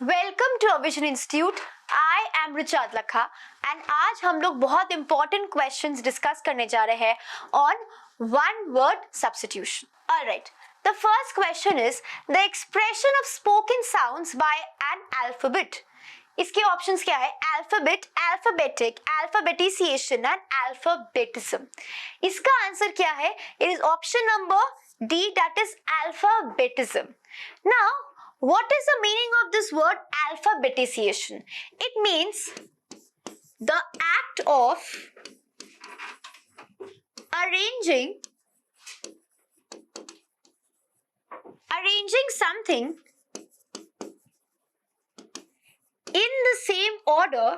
Welcome to अविजन institute. I am Richard Lakha and आज हम लोग बहुत इंपॉर्टेंट क्वेश्चंस डिस्कस करने जा रहे हैं on one word substitution. Alright, the first question is the expression of spoken sounds by an alphabet. इसके ऑप्शंस क्या है? Alphabet, alphabetic, alphabetisation and alphabetism. इसका आंसर क्या है? It is option number D, that is alphabetism. Now what is the meaning of this word alphabetization? It means the act of arranging something in the same order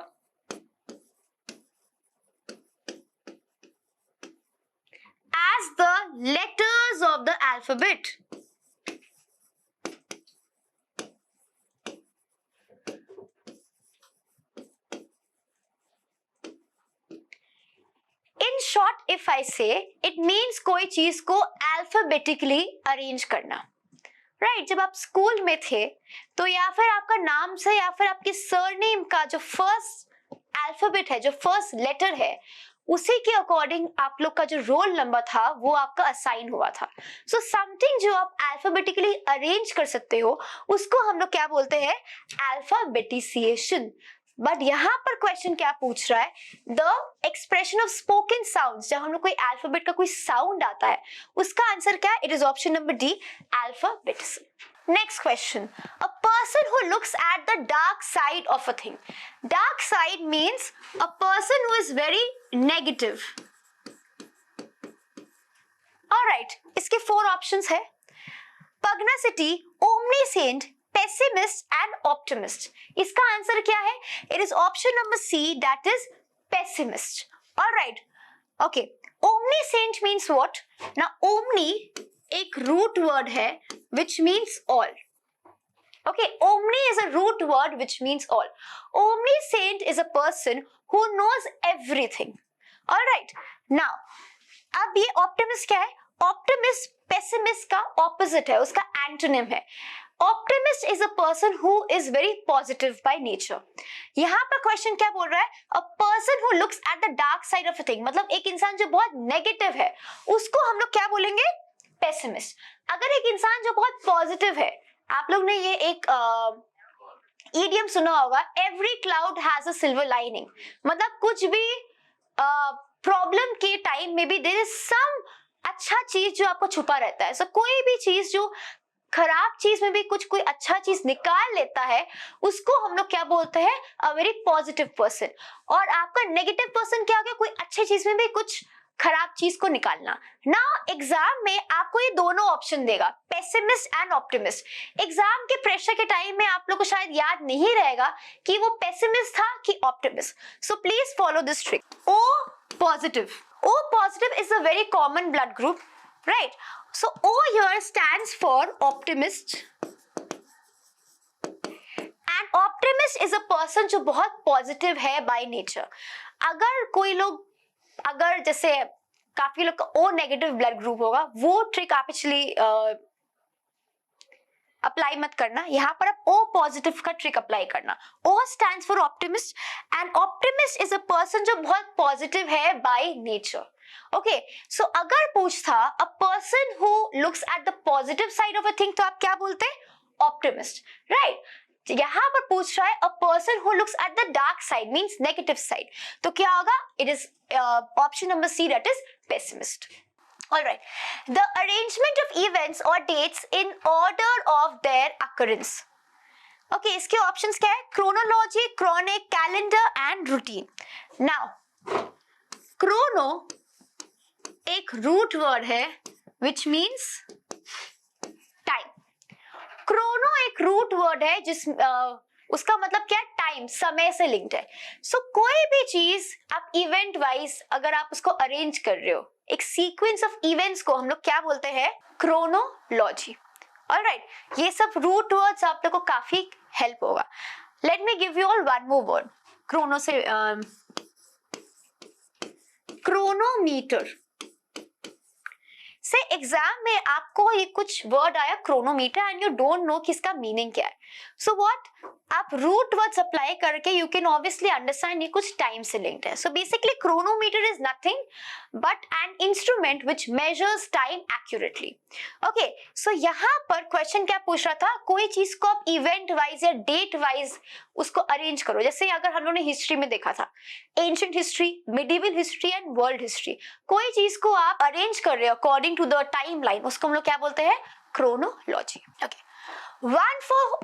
as the letters of the alphabet. In short, if I say, it means कोई चीज को alphabetically arrange करना। Right, जब आप school में थे तो या फिर आपका नाम से या फिर आपके सरनेम का जो फर्स्ट अल्फाबेट है, जो फर्स्ट लेटर है, उसी के अकॉर्डिंग आप लोग का जो रोल नंबर था वो आपका असाइन हुआ था। सो समथिंग जो आप अल्फाबेटिकली अरेंज कर सकते हो उसको हम लोग क्या बोलते हैं? अल्फाबेटिसिएशन। बट यहाँ पर क्वेश्चन क्या पूछ रहा है? The expression of spoken sounds, जब हम लोग कोई अल्फाबेट का कोई साउंड आता है उसका आंसर क्या है? It is option number D, alphabetism. Next question, a person who looks at the dark side of a thing. Dark side means a person who is very negative. Alright, इसके 4 options है: pugnacity, omniscient, pessimist and optimist. इसका answer क्या है? It is option number C, that is pessimist. All right. Okay. Omniscient means what? Now, omni एक root word है which means all. Okay. Omni is a root word which means all. Omniscient is a person who knows everything. All right. Now, अब ये optimist क्या है? Optimist pessimist का opposite है, उसका antonym है। Optimist is a person who is very positive by nature. यहाँ पर क्वेश्चन क्या बोल रहा है? A person who looks at the dark side of a thing, मतलब एक इंसान जो बहुत नेगेटिव है उसको हम लोग क्या बोलेंगे? पेसिमिस्ट। अगर एक इंसान जो बहुत पॉजिटिव है, आप लोग ने ये एक इडियम सुना होगा, every cloud has a silver lining. मतलब कुछ भी प्रॉब्लम के टाइम में भी देयर इज सम अच्छा चीज जो आपको छुपा रहता है। सो कोई भी चीज जो खराब चीज में भी कुछ कोई अच्छा चीज निकाल लेता है उसको हम लोग क्या बोलते हैं? A very positive person. और आपका नेगेटिव पर्सन क्या हो गया? कोई अच्छी चीज में भी कुछ खराब चीज को निकालना। ना एग्जाम में आपको ये दोनों ऑप्शन देगा, पेसिमिस्ट एंड ऑप्टिमिस्ट। एग्जाम के प्रेशर के टाइम में आप लोग को शायद याद नहीं रहेगा कि वो पेसिमिस्ट था कि optimist. So please follow this trick. O positive, O positive is a very common blood group, right? So O here stands for optimist, and optimist is a person जो बहुत positive है by nature. अगर कोई लोग, अगर जैसे काफी लोग का O नेगेटिव ब्लड ग्रुप होगा, वो ट्रिक आप एक्चुअली अप्लाई मत करना। यहाँ पर आप O पॉजिटिव का ट्रिक अप्लाई करना। O stands for optimist and optimist is a person जो बहुत पॉजिटिव है by nature. Okay, so अगर पूछता a person who looks at the positive side of a thing तो आप क्या बोलते? Optimist, right? यहाँ पर पूछ रहा है a person who looks at the dark side means negative side, तो क्या होगा? It is option number C, that is pessimist. All right. The arrangement of events or dates in order of their occurrence. Okay, इसके options क्या है? Chronology, chronic, calendar and routine. Now, chrono एक root word है which means time. Chrono एक root word है जिस उसका मतलब क्या है? टाइम, समय से लिंक्ड है। सो कोई भी चीज आप इवेंट वाइज अगर आप उसको अरेंज कर रहे हो, एक सीक्वेंस ऑफ इवेंट्स को हम लोग क्या बोलते हैं? क्रोनोलॉजी। ऑलराइट, ये सब रूट वर्ड्स आप लोग को काफी हेल्प होगा। Let me give you all one more word. Chrono से क्रोनोमीटर से एग्जाम में आपको ये कुछ वर्ड आया chronometer and you don't know कि इसका मीनिंग क्या है। सो व्हाट आप रूट वर्ड्स अप्लाई करके यू कैन ऑब्वियसली अंडरस्टैंड ये कुछ टाइम से लिंक्ड है. So basically chronometer is nothing but an instrument which measures time accurately. Okay, so यहाँ पर क्वेश्चन क्या पूछ रहा था, कोई चीज को आप इवेंट वाइज या डेट वाइज उसको अरेंज करो. जैसे अगर हम लोगों ने हिस्ट्री में देखा था, ancient history, medieval history and world history, कोई चीज को आप अरेंज कर रहे हो according to the time line, उसको हम लोग क्या बोलते हैं, chronology. Okay, one for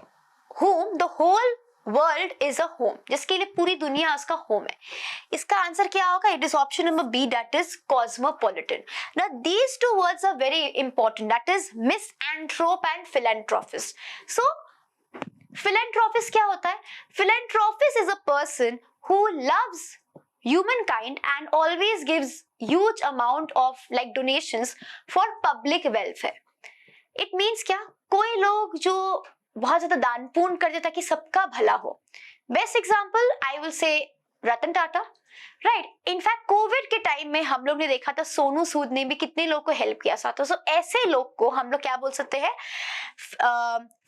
whom the whole world is a home, जिसके लिए पूरी दुनिया उसका होम है. इसका आंसर क्या होगा? It is option number B, that is cosmopolitan. Now these two words are very important, that is misanthrope and philanthropist. So philanthropist क्या होता है? Philanthropist is a person who loves humankind and always gives huge amount of like donations for public welfare. It means क्या? कोई लोग जो बहुत ज्यादा दान पूर्ण कर देता कि सबका भला हो. Best example I will say Ratan Tata, right. In fact Covid के टाइम में हम लोग ने देखा था सोनू सूद ने भी कितने लोग को हेल्प किया था. तो ऐसे लोग को हम लोग क्या बोल सकते हैं?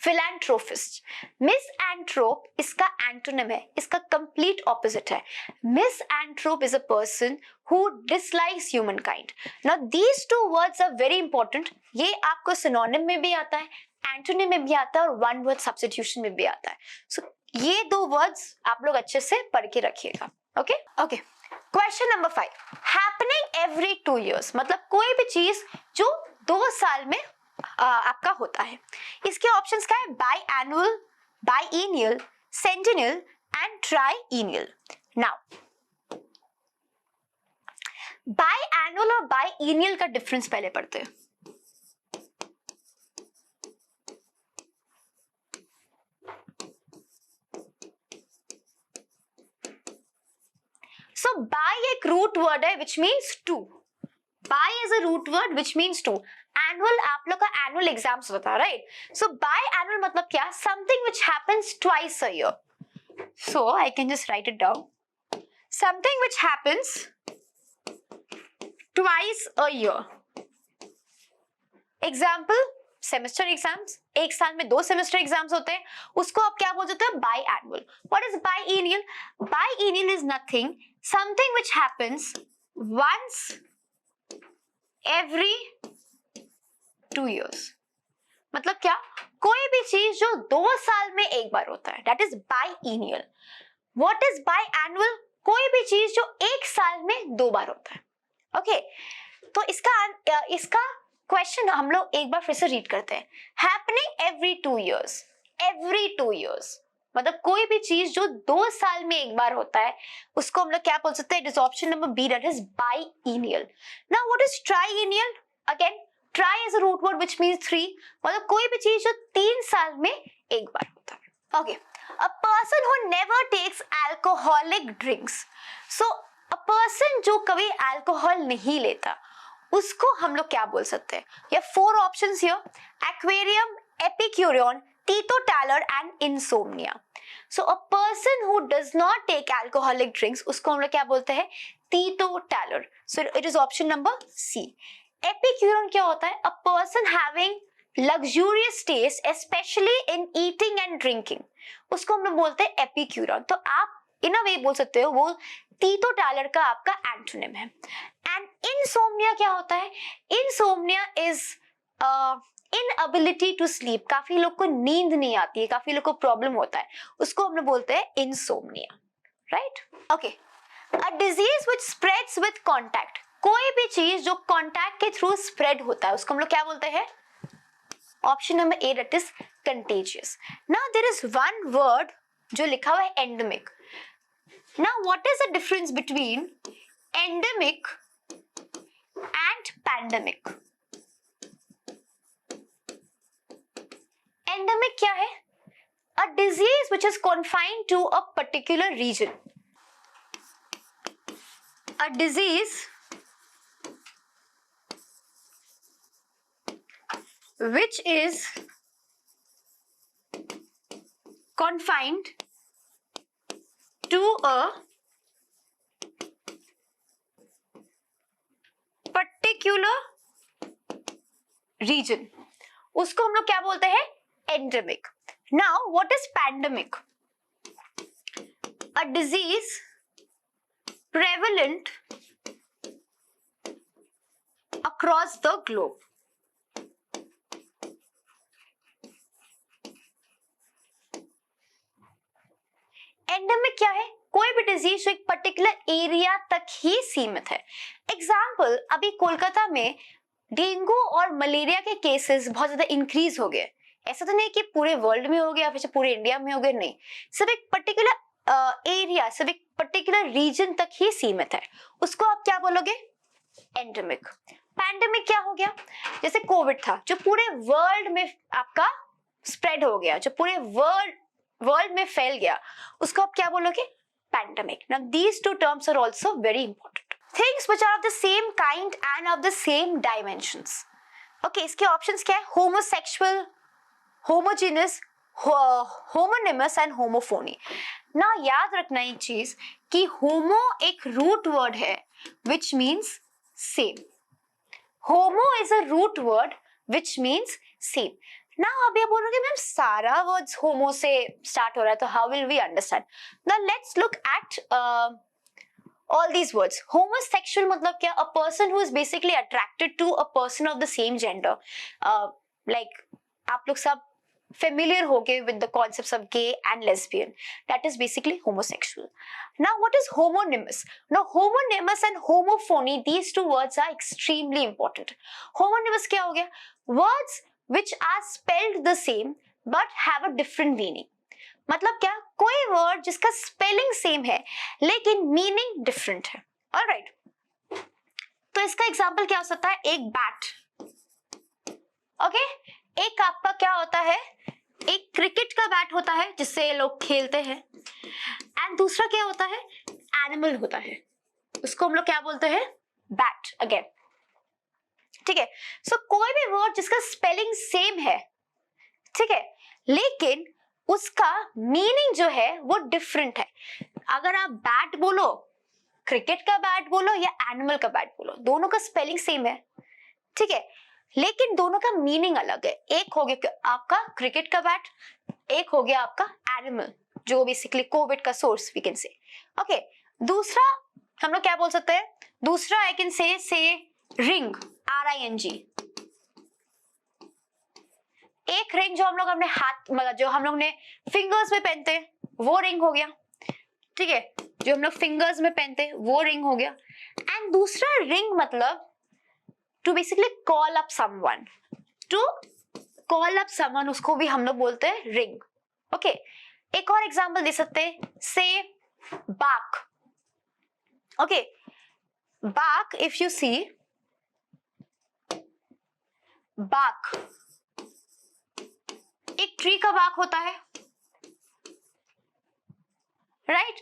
फिलैंथ्रोपिस्ट. मिसएंथ्रोप इसका एंटोनिम है, इसका कंप्लीट ऑपोजिट है. Misanthrope is a person who dislikes human kind. Now these two words are very important. ये आपको सिनोनिम में भी आता है, एंटोनिम में भी आता है और वन वर्ड सब्स्टिट्यूशन में भी आता है. सो ये दो वर्ड्स आप लोग अच्छे से पढ़ के रखिएगा. Okay okay, question number 5, happening every 2 years, मतलब कोई भी चीज जो 2 साल में आपका होता है. इसके ऑप्शंस क्या है? Biannual, biennial, centennial and triennial. Now biannual और बाईएनियल का डिफरेंस पहले पढ़ते हैं. So by एक रूट वर्ड है which means 2. By is a root word which means 2. Annual आप लोग का annual exams होता है, right? So biannual मतलब क्या? Something which happens twice a year. So I can just write it down. Something which happens twice a year. Example, semester exams. एक साल में 2 सेमेस्टर एग्जाम्स होते हैं, उसको आप क्या बोल देते हैं? Biannual. What is biennial? Biennial is nothing, something which happens once every 2 years. मतलब क्या? कोई भी चीज जो 2 साल में एक बार होता है, that is biennial. What is biannual? कोई भी चीज जो 1 साल में 2 बार होता है. ओके, तो इसका क्वेश्चन हम लोग एक बार फिर से रीड करते हैं. Happening every 2 years. Every 2 years मतलब कोई भी चीज जो 2 साल में एक बार होता है, उसको हम लोग क्या बोल सकते हैं? It is option number B, that is biennial. Now what is triennial? Again tri is a root word which means 3, मतलब कोई भी चीज जो 3 साल में एक बार होता है. Okay, a person who never takes alcoholic drinks. So a person जो कभी अल्कोहल नहीं लेता, उसको हम लोग क्या बोल सकते हैं? या 4 options here: aquarium, Epicurean, teetotaler and insomnia. So a person who does not take alcoholic drinks, उसको हम लोग क्या बोलते हैं? teetotaler. So it is option number C. Epicurean क्या होता है? A person having luxurious taste, especially in eating and drinking. उसको हम लोग बोलते हैं epicurean. तो आप इन अ वे बोल सकते हो वो teetotaler का आपका एंटोनिम है. एंड insomnia क्या होता है? Insomnia is inability to sleep. काफी लोग को नींद नहीं आती है, काफी लोग को प्रॉब्लम होता है, उसको हम लोग बोलते हैं insomnia, right. Okay, a disease which spreads with contact. कोई भी चीज जो कांटेक्ट के थ्रू स्प्रेड होता है, उसको हम लोग क्या बोलते हैं? Option number A, that is contagious. Now there is one word जो लिखा हुआ है endemic. Now what is the difference between endemic and pandemic? Endemic क्या है? A disease which is confined to a particular region. A disease which is confined to a particular region. उसको हम लोग क्या बोलते हैं? Endemic. Now, what is pandemic? disease prevalent across the globe. Endemic क्या है? कोई भी डिजीज जो एक पर्टिकुलर एरिया तक ही सीमित है. एग्जाम्पल, अभी कोलकाता में डेंगू और मलेरिया के केसेस बहुत ज्यादा इंक्रीज हो गए. ऐसा तो नहीं कि पूरे वर्ल्ड में हो गया फिर पूरे इंडिया में हो गया, नहीं, सिर्फ एक पर्टिकुलर एरिया, सिर्फ एक पर्टिकुलर रीजन तक ही सीमित है. उसको आप क्या बोलोगे? एंडेमिक. पैंडेमिक क्या हो गया? जैसे कोविड था जो पूरे वर्ल्ड में आपका स्प्रेड हो गया, जो पूरे वर्ल्ड में फैल गया, उसको आप क्या बोलोगे? Pandemic. Now these two terms are also very important. Things which are of the same kind and of the same dimensions. Okay, इसके ऑप्शंस क्या है? Homosexual, homogenous, homonymous and homophony. ना याद रखना एक चीज कि होमो एक रूट वर्ड है which means same. Homo is a root word which means same. Now अभी आप बोलोगे मैम सारा वर्ड्स होमो से स्टार्ट हो रहा है तो how will we understand? Now let's look at all these words. Homosexual मतलब क्या? A person who is basically attracted to a person of the same gender. Like आप लोग सब familiar हो गए with the concepts of gay and lesbian. That is basically homosexual. Now what is homonymous? Now homonymous and homophony, these two words are extremely important. Homonymous क्या हो गया? Words which are spelled the same but have a different meaning. मतलब क्या? कोई word जिसका spelling same है लेकिन meaning different है. Alright. तो इसका example क्या हो सकता है? एक bat. Okay? एक आपका क्या होता है? एक क्रिकेट का बैट होता है जिससे लोग खेलते हैं, एंड दूसरा क्या होता है? एनिमल होता है, उसको हम लोग क्या बोलते हैं? बैट. अगेन, ठीक है. सो कोई भी वर्ड जिसका स्पेलिंग सेम है, ठीक है, लेकिन उसका मीनिंग जो है वो डिफरेंट है. अगर आप बैट बोलो, क्रिकेट का बैट बोलो या एनिमल का बैट बोलो, दोनों का स्पेलिंग सेम है, ठीक है, लेकिन दोनों का मीनिंग अलग है. एक हो गया आपका क्रिकेट का बैट, एक हो गया आपका एनिमल जो बेसिकली कोविड का source we can say. Okay, दूसरा हम लोग क्या बोल सकते हैं? दूसरा I can say ring, RING. एक रिंग जो हम लोग अपने हाथ, मतलब जो हम लोग ने फिंगर्स में पहनते हैं वो रिंग हो गया, ठीक है, जो हम लोग फिंगर्स में पहनते हैं वो रिंग हो गया. एंड दूसरा रिंग मतलब to basically call up someone, to call up someone, उसको भी हम लोग बोलते हैं ring. Okay, एक और एग्जांपल दे सकते हैं, say bark. Okay, bark, if you see bark, एक ट्री का bark होता है, right?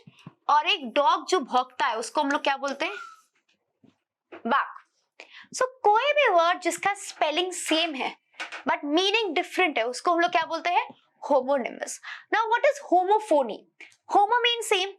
और एक डॉग जो भौंकता है उसको हम लोग क्या बोलते हैं? bark. सो कोई भी वर्ड जिसका स्पेलिंग सेम है बट मीनिंग डिफरेंट है उसको हम लोग क्या बोलते हैं? Homonymous. Now what is homophony? Homo mean same,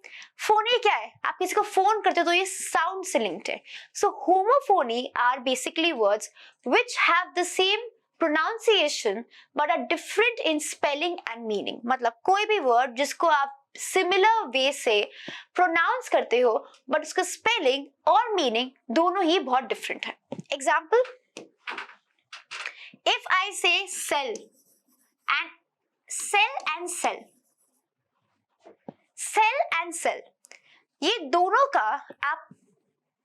phony क्या है? आप किसी को फोन करते हो तो ये साउंड से लिंक्ड है. So homophony are basically words which have the same pronunciation but are different in spelling and meaning. मतलब कोई भी वर्ड जिसको आप सिमिलर वे से प्रोनाउंस करते हो बट उसका स्पेलिंग और मीनिंग दोनों ही बहुत डिफरेंट है. एग्जाम्पल, इफ आई से सेल एंड सेल, ये दोनों का आप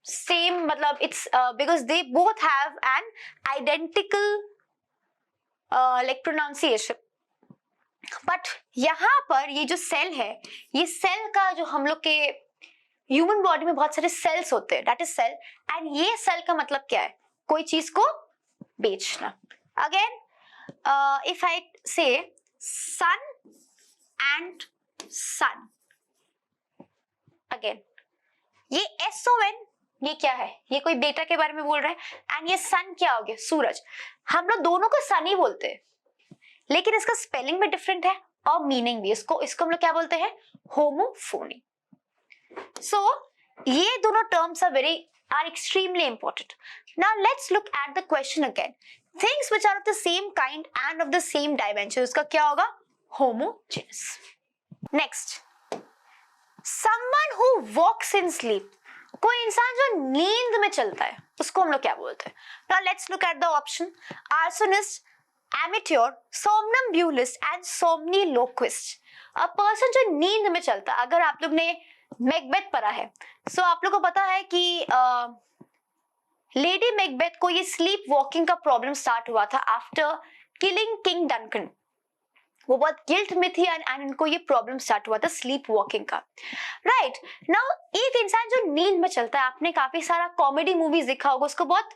सेम, मतलब it's because they both have an identical like pronunciation. But यहाँ पर ये जो सेल है, ये सेल का जो हम लोग के ह्यूमन बॉडी में बहुत सारे सेल्स होते हैं, दैट इज सेल. एंड ये सेल का मतलब क्या है? कोई चीज को बेचना. अगेन, इफ आई से सन एंड सन, अगेन ये SON, ये क्या है? ये कोई बेटा के बारे में बोल रहा है. एंड ये सन क्या हो गया? सूरज. हम लोग दोनों को सन ही बोलते हैं लेकिन इसका स्पेलिंग भी डिफरेंट है और मीनिंग भी. इसको हम लोग क्या बोलते हैं? होमोफोनी. सो ये दोनों terms are extremely important. Now let's look at the question again. Things which are of the same kind and of the same dimension, उसका क्या होगा? Homogeneous. Next, Someone who walks in sleep, कोई इंसान जो नींद में चलता है उसको हम लोग क्या बोलते हैं? Now let's look at the option. Arsonist, amateur, somnambulist and somniloquist. A person जो नींद में चलता है. अगर आप लोग ने मैकबेथ पढ़ा है, so आप लोग को पता है कि लेडी मैकबेथ को ये स्लीप वॉकिंग का प्रॉब्लम स्टार्ट हुआ था आफ्टर किलिंग किंग डंकन. वो बहुत गिल्ट में थी एंड इनको ये प्रॉब्लम स्टार्ट हुआ था स्लीप वॉकिंग का. राइट नाउ एक इंसान जो नींद में चलता है, आपने काफी सारा कॉमेडी मूवीज देखा होगा, उसको बहुत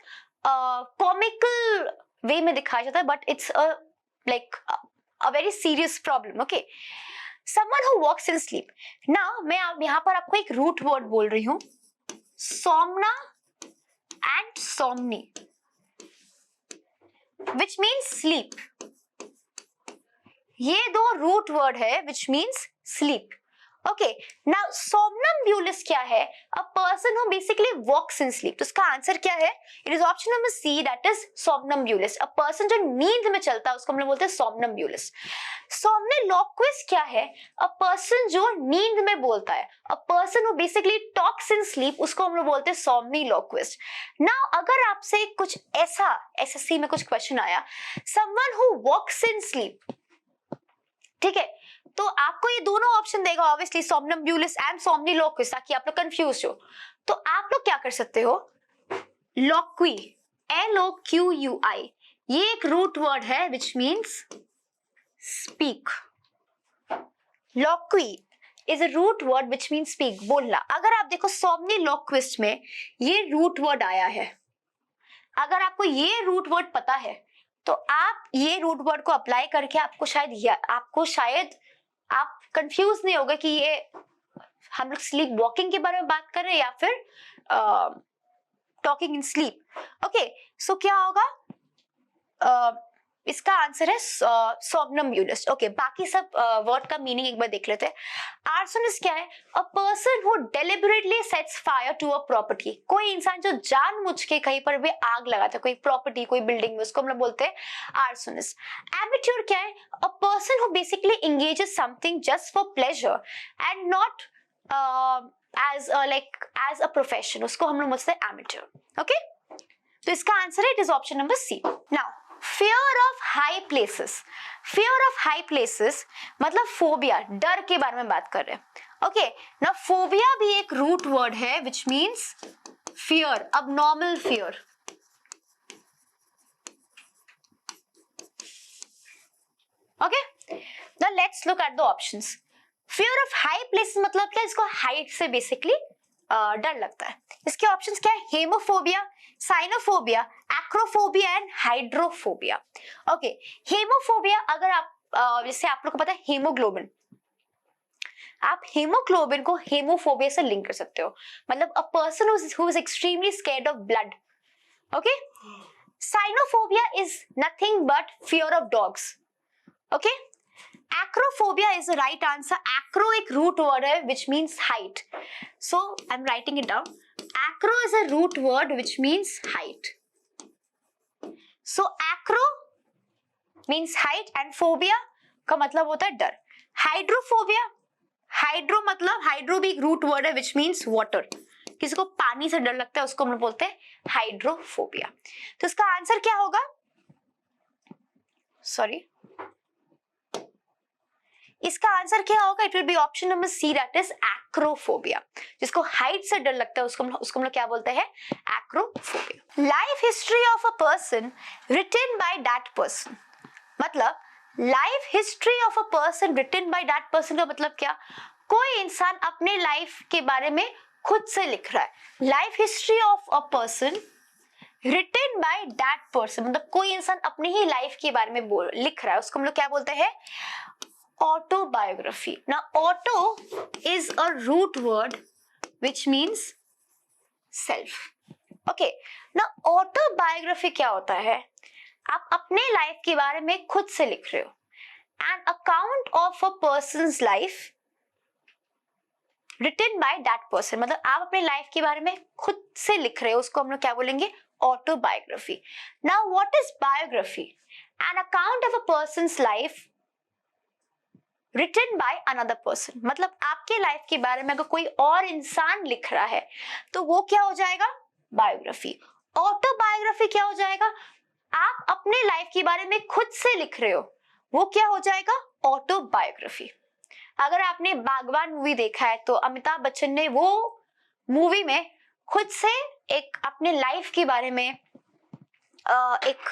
कॉमिकल वे में दिखाया जाता है, but it's like a very serious problem. Okay, someone who walks in sleep. Now मैं यहाँ पर आपको एक रूट वर्ड बोल रही हूँ, somna and somni, which means sleep. ये दो रूट वर्ड है which means sleep. Okay, now somnambulist क्या है? A person who basically walks in sleep. तो इसका आंसर क्या है? It is option number C, that is somnambulist. A person जो नींद में चलता है उसको हम लोग बोलते हैं सोमनम्बुलिस्ट. सोमनिलोक्विस्ट क्या है? अ पर्सन जो नींद में बोलता है. A person who basically talks in sleep, उसको हम लोग बोलते हैं सोमनिलोक्विस्ट. नाउ अगर आपसे कुछ ऐसा एसएससी में कुछ क्वेश्चन आया, someone who walks in sleep, ठीक है, तो आपको ये दोनों ऑप्शन देगा ऑब्वियसली, सोमनम्बुलिस्ट एंड सोमनिलोक्विस्ट, ताकि आप लोग कंफ्यूज हो. तो आप लोग क्या कर सकते हो, लोक्वी, LOQUI, ये एक रूट वर्ड है which means speak. Loqui is a root word which means speak, बोलना. अगर आप देखो सोमनिलोक्विस्ट में ये रूट वर्ड आया है, अगर आपको ये रूट वर्ड पता है तो आप ये रूट वर्ड को अप्लाई करके आपको शायद आप कंफ्यूज नहीं होगा कि ये हम लोग स्लीप वॉकिंग के बारे में बात कर रहे हैं या फिर टॉकिंग इन स्लीप. ओके, सो क्या होगा? इसका आंसर है सोमनम्बुलिस्ट. ओके, बाकी सब वर्ड का मीनिंग एक बार देख लेते हैं. आर्सोनिस्ट क्या है? A person who deliberately sets fire to a property. कोई इंसान जो जानबूझ के कहीं पर भी आग लगाता है, कोई प्रॉपर्टी, कोई बिल्डिंग में, उसको हम लोग बोलते हैं आर्सोनिस्ट. एमेच्योर क्या है? A person who basically engages something just for pleasure and not as a profession, उसको हम लोग बोलते हैं एमेच्योर. ओके, तो इसका आंसर है it is option number C. Now fear of high places. Fear of high places मतलब phobia, डर के बारे में बात कर रहे हैं. ओके, नाउ फोबिया भी एक रूट वर्ड है which means fear, abnormal fear. Okay, now let's look at the options. Fear of high places मतलब क्या? इसको हाइट से बेसिकली डर लगता है. इसके ऑप्शंस क्या है? Haemophobia, Sinophobia, acrophobia and hydrophobia. Okay, haemophobia, अगर आप जैसे आप लोग को पता है हीमोग्लोबिन, आप हीमोग्लोबिन को हेमोफोबिया से लिंक कर सकते हो, मतलब अ person who is extremely scared of blood. Okay, Sinophobia is nothing but fear of dogs. Okay, acrophobia is the right answer. Acro एक root word है which means height. So I'm writing it down. Acro is a root word which means height. So acro means height and phobia का मतलब होता है डर. Hydrophobia, hydro मतलब hydro भी एक रूट वर्ड है which means water. किसी को पानी से डर लगता है उसको हम बोलते हैं हाइड्रोफोबिया. तो इसका आंसर क्या होगा? सॉरी, इसका आंसर क्या होगा? It will be option number C, that is acrophobia. जिसको हाइट से डर लगता है उसको हम लोग क्या बोलते हैं? Acrophobia. Life history of a person written by that person, मतलब life history of a person written by that person का मतलब क्या? कोई इंसान अपने लाइफ के बारे में खुद से लिख रहा है. Life history of a person written by that person मतलब कोई इंसान अपनी ही लाइफ के बारे में लिख रहा है, उसको हम लोग क्या बोलते हैं? Autobiography. Now auto is a root word which means self. Okay, now autobiography क्या होता है? आप अपने लाइफ के बारे में खुद से लिख रहे हो. An account of a person's life written by that person मतलब आप अपने लाइफ के बारे में खुद से लिख रहे हो, उसको हम लोग क्या बोलेंगे? Autobiography. Now what is biography? An account of a person's life written by another person, मतलब आपके लाइफ के बारे में अगर कोई और इंसान लिख रहा है तो वो क्या हो जाएगा? बायोग्राफी। ऑटोबायोग्राफी क्या हो जाएगा? आप अपने लाइफ के बारे में खुद से लिख रहे हो, वो क्या हो जाएगा? ऑटोबायोग्राफी। अगर आपने बागवान मूवी देखा है तो अमिताभ बच्चन ने वो मूवी में खुद से एक अपने लाइफ के बारे में एक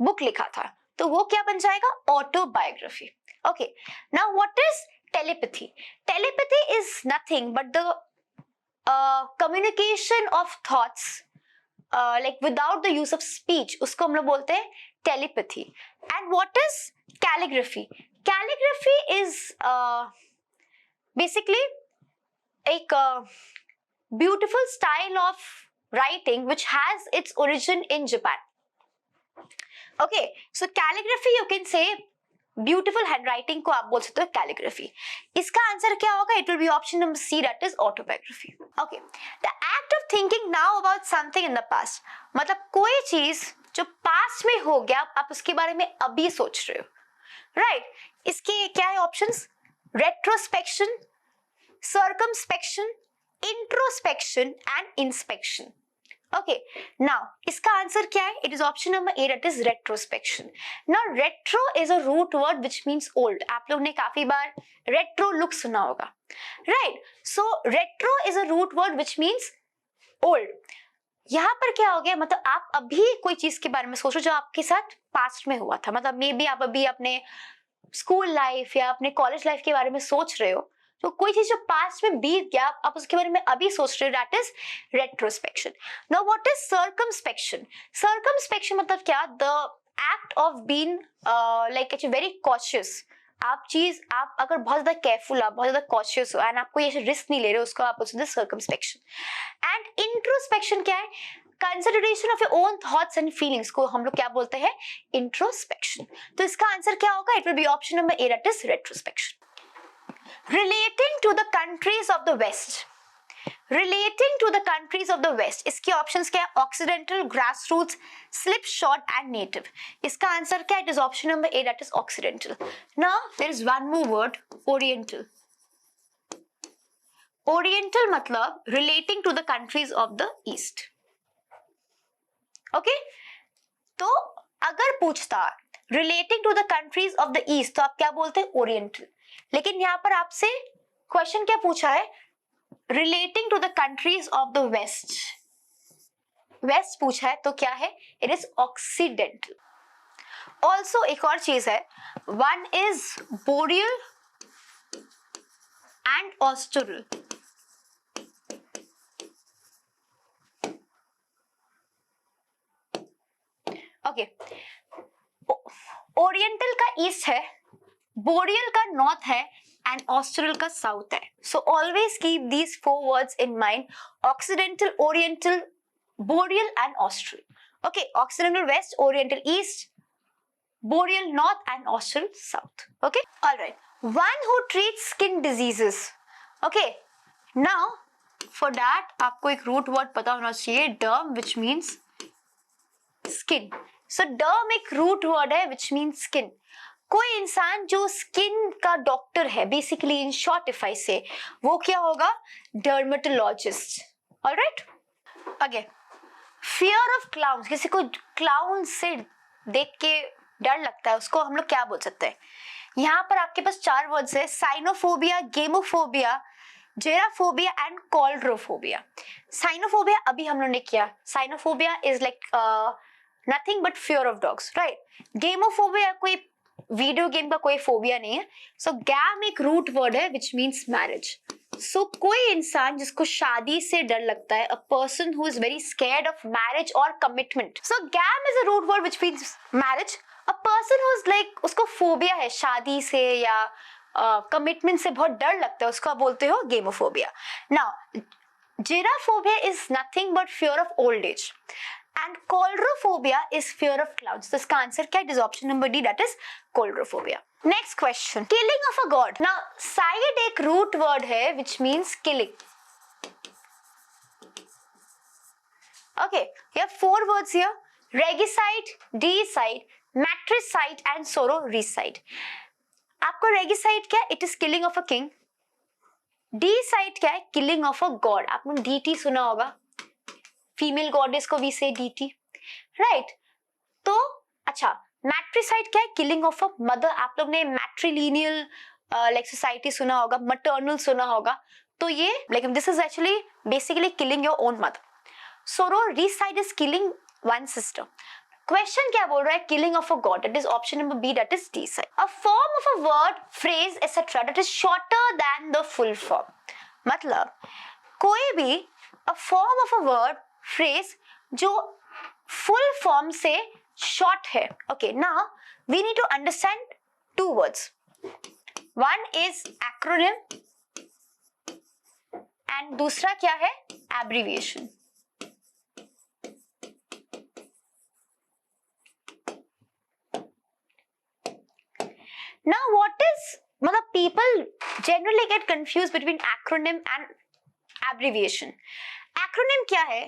बुक लिखा था, तो वो क्या बन जाएगा? Autobiography. Okay, now what is telepathy? Telepathy is nothing but the communication of thoughts like without the use of speech, उसको हम लोग बोलते हैं telepathy. And what is calligraphy? Calligraphy is basically एक beautiful style of writing which has its origin in Japan. Okay, so calligraphy you can say beautiful handwriting को आप बोल सकते हो calligraphy. इसका आंसर क्या होगा? It will be option number C, that is autobiography. Okay, the act of thinking now about something in the past, मतलब कोई चीज जो past में हो गया आप उसके बारे में अभी सोच रहे हो, right? इसके क्या है options? Retrospection, circumspection, introspection and inspection. Okay, now इसका आंसर क्या है? It is option number A, that is retrospection. Now retro is a root word which means old. आप लोग ने काफी बार retro look सुना होगा, right? So retro is a root word which means old. यहाँ पर क्या हो गया? मतलब आप अभी कोई चीज के बारे में सोचो जो आपके साथ पास्ट में हुआ था, मतलब मे बी आप अभी अपने स्कूल लाइफ या अपने कॉलेज लाइफ के बारे में सोच रहे हो, तो कोई चीज जो पास्ट में बीत गया आप उसके बारे में अभी सोच रहे हो, that is retrospection. Now what is circumspection? Circumspection मतलब क्या? The act of being like very cautious. आप अगर बहुत ज्यादा केयरफुल, आप बहुत ज्यादा कॉशियस हो एंड आप कोई ऐसे रिस्क नहीं ले रहे हो, उसको आप बोलते हैं सर्कमस्पेक्शन। एंड इंट्रोस्पेक्शन क्या है? Consideration of your own thoughts and feelings को हम लोग क्या बोलते हैं? इंट्रोस्पेक्शन। तो इसका आंसर क्या होगा? It will be option number A, that is retrospection. Relating to the countries of the West. Relating to the countries of the West. इसके ऑप्शंस क्या है? Occidental, grassroots, slipshod and native. इसका answer क्या है? It is option number A, that is Occidental. Now there is one more word, Oriental. Oriental मतलब relating to the countries of the East. Okay? तो अगर पूछता relating to the countries of the East तो आप क्या बोलते हैं? Oriental. लेकिन यहाँ पर आपसे क्वेश्चन क्या पूछा है? Relating to the countries of the west. West पूछा है तो क्या है? It is occidental. ऑल्सो एक और चीज है, one is boreal and austral. Okay, oriental का ईस्ट है, बोरियल का नॉर्थ है एंड ऑस्ट्रल का साउथ है। So always keep these four words in mind, occidental, oriental, boreal and austral. Okay, occidental west, oriental east, boreal north and austral south. Okay, alright. One who treats skin diseases. Okay, now for that आपको एक root word पता होना चाहिए, डर्म, which means skin. सो डर्म एक root word है which means skin. कोई इंसान जो स्किन का डॉक्टर है, basically in short if I से, वो क्या होगा? Dermatologist. Alright, again fear of clown. किसी को क्लाउन से देख के डर लगता है, उसको हम लोग क्या बोल सकते हैं? यहाँ पर आपके पास चार वर्ड्स है, साइनोफोबिया, गेमोफोबिया, जेराफोबिया एंड कॉल्ड्रोफोबिया। साइनोफोबिया अभी हम लोग ने किया। Sinophobia is like nothing but fear of dogs, right? Gamophobia कोई वीडियो गेम का कोई फोबिया नहीं है। सो गैम एक रूट वर्ड है विच मीन्स मैरिज। सो कोई इंसान जिसको शादी से डर लगता है, a person who is very scared of marriage और commitment. So gam is a root word which means marriage. A person who is like, उसको फोबिया है शादी से या कमिटमेंट से बहुत डर लगता है, उसको आप बोलते हो gamophobia. Now gerophobia is nothing but fear of old age and coulrophobia is fear of clouds. तो इसका आंसर क्या है? It is option number D, that is coulrophobia. Next question, killing of a god. Now side एक root word है which means killing. Okay, you have four words here, regicide, deicide, matricide and sororicide. आपको regicide क्या है? It is killing of a king. Decide क्या है? Killing of a God. आपने DT सुना होगा, फीमेल गॉडेस को वी से डीटी, राइट? तो अच्छा, मैट्रिसाइड क्या है? Killing of a mother. आप लोग ने मैट्रिलिनियल लाइक सोसाइटी सुना होगा, मटर्नल सुना होगा, तो ये like this is actually basically killing your own mother. Sororicide is killing one sister. Question क्या बोल रहा है? Killing of a god. That is option number B, that is deicide. A form of a word, phrase etcetera that is shorter than the full form. मतलब कोई भी a form of a word, phrase जो full form से short है. Okay, now we need to understand two words. One is acronym and दूसरा क्या है? Abbreviation. Now what is, मतलब people generally get confused between acronym and abbreviation. Acronym क्या है?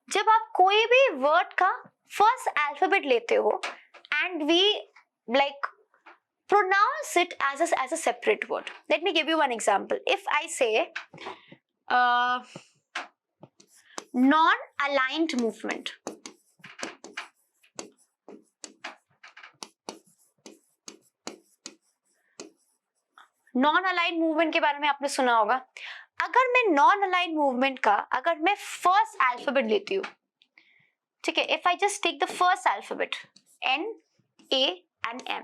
जब आप कोई भी वर्ड का फर्स्ट अल्फाबेट लेते हो and we like pronounce it as a separate word. Let me give you one example. If I say non-aligned movement. Non align movement के बारे में आपने सुना होगा. अगर मैं नॉन अलाइन मूवमेंट का अगर मैं फर्स्ट अल्फाबेट लेती हूँ, ठीक है, if I just take the first alphabet N A and M.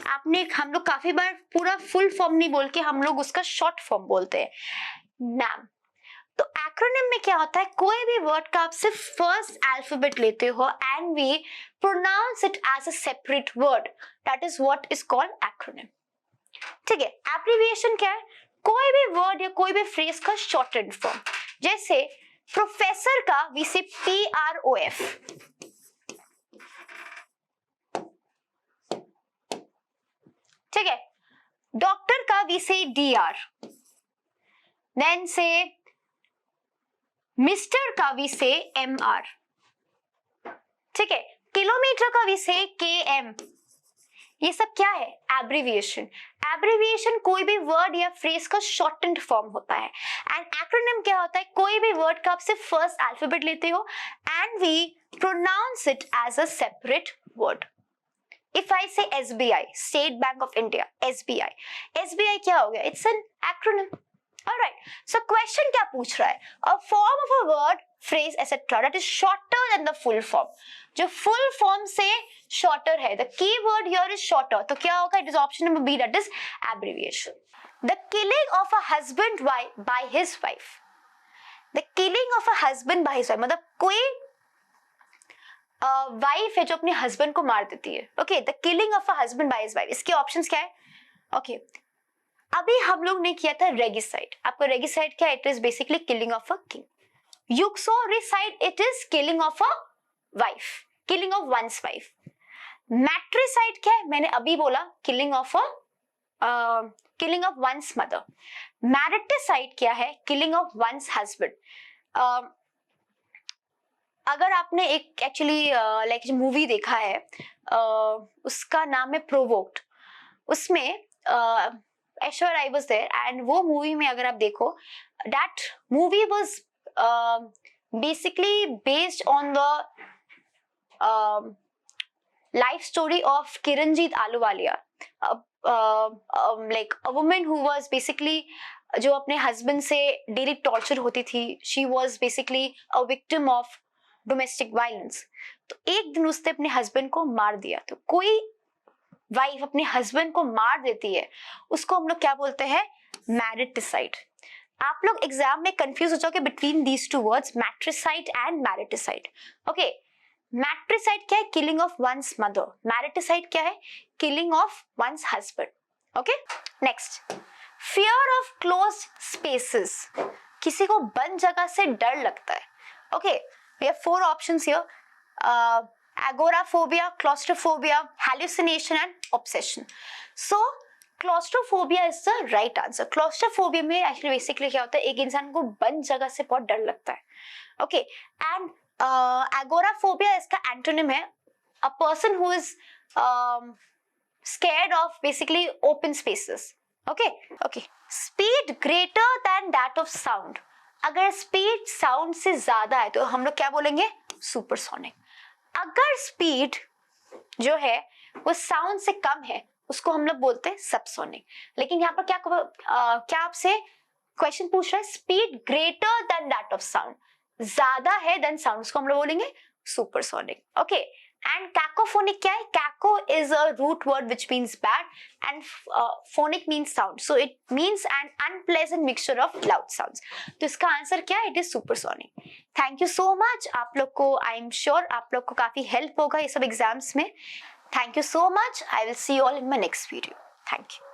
आपने हम लोग काफी बार पूरा फुल फॉर्म नहीं बोल के हम लोग उसका शॉर्ट फॉर्म बोलते हैं, NAM. तो एक्रोनिम में क्या होता है? कोई भी वर्ड का आप सिर्फ फर्स्ट अल्फाबेट लेते हो and we pronounce it as a separate word. That is what is called acronym. ठीक है. एब्रिविएशन क्या है? कोई भी वर्ड या कोई भी फ्रेज का शॉर्टेड फॉर्म. जैसे प्रोफेसर का वी से PROF. ठीक है. डॉक्टर का वी से DR. देन से मिस्टर का वी से MR. ठीक है. किलोमीटर का वी से KM. ये सब क्या है? एब्रिविएशन. एब्रिविएशन कोई भी वर्ड या फ्रेज का शॉर्टेंड फॉर्म होता है. एंड एक्रोनिम क्या होता है? कोई भी वर्ड का आप सिर्फ फर्स्ट अल्फाबेट लेते हो and we pronounce it as a separate word. If I say SBI, state bank of India, SBI. SBI क्या हो गया? It's an acronym. Alright. So question क्या पूछ रहा है? A form of a word, phrase etcetera that is shorter than the full form. जो full form से shorter है, the keyword here is shorter, तो क्या होगा? It is option number B, that is abbreviation. The killing of a husband by his wife. The killing of a husband by his wife मतलब कोई wife है जो अपने husband को मार देती है. Okay, the killing of a husband by his wife. इसके ऑप्शंस क्या है? ओके, अभी हम लोग ने किया था रेगिसाइड. आपको रेगिसाइड क्या है? It is basically killing of a king. Uxoricide it is killing of a wife, killing of one's wife. Matricide क्या है? मैंने अभी बोला killing of one's mother. Mariticide क्या है? Killing of one's husband. अगर आपने एक एक्चुअली लाइक मूवी देखा है, उसका नाम है प्रोवोक्ड. उसमें Aishwarya Rai was there and वो मूवी में अगर आप देखो, that movie was basically based on the life story of Kiranjit Ahluwalia, like a woman who was basically जो अपने हस्बैंड से डेली टॉर्चर होती थी. She was basically a victim of domestic violence. तो एक दिन उसने अपने हस्बैंड को मार दिया. तो कोई वाइफ अपने हस्बैंड को मार देती है, उसको हम लोग क्या बोलते हैं? मैरिटिसाइड. आप लोग एग्जाम में कंफ्यूज हो जाओगे between these two words, matricide and mariticide. Okay, matricide क्या है? Killing of one's mother. Mariticide क्या है? Killing of one's husband. Okay, next, fear of closed spaces. किसी को बंद जगह से डर लगता है. Okay, we have 4 options here. agoraphobia, claustrophobia, hallucination and obsession. So claustrophobia is the right answer. Claustrophobia में actually basically क्या होता है? एक इंसान को बंद जगह से बहुत डर लगता है. Okay, and agoraphobia इसका एंटोनिम है a person who is scared of basically open spaces. Okay. Speed greater than that of sound. अगर स्पीड साउंड से ज्यादा है तो हम लोग क्या बोलेंगे? सुपरसोनिक. अगर स्पीड जो है वो साउंड से कम है उसको हम लोग बोलते हैं सबसोनिक. लेकिन यहाँ पर क्या आपसे क्वेश्चन पूछ रहा है? Speed greater than that of sound, ज्यादा है देन साउंड, उसको हम लोग बोलेंगे सुपरसोनिक. ओके. एंड कैकोफोनिक क्या है? Caco is a root word which means bad and phonic means sound, so it means an unpleasant mixture of loud sounds. तो इसका आंसर क्या है? It is supersonic. Thank you so much. आप लोग को, I am sure आप लोग को काफी हेल्प होगा ये सब एग्जाम्स में. Thank you so much. I will see you all in my next video. Thank you.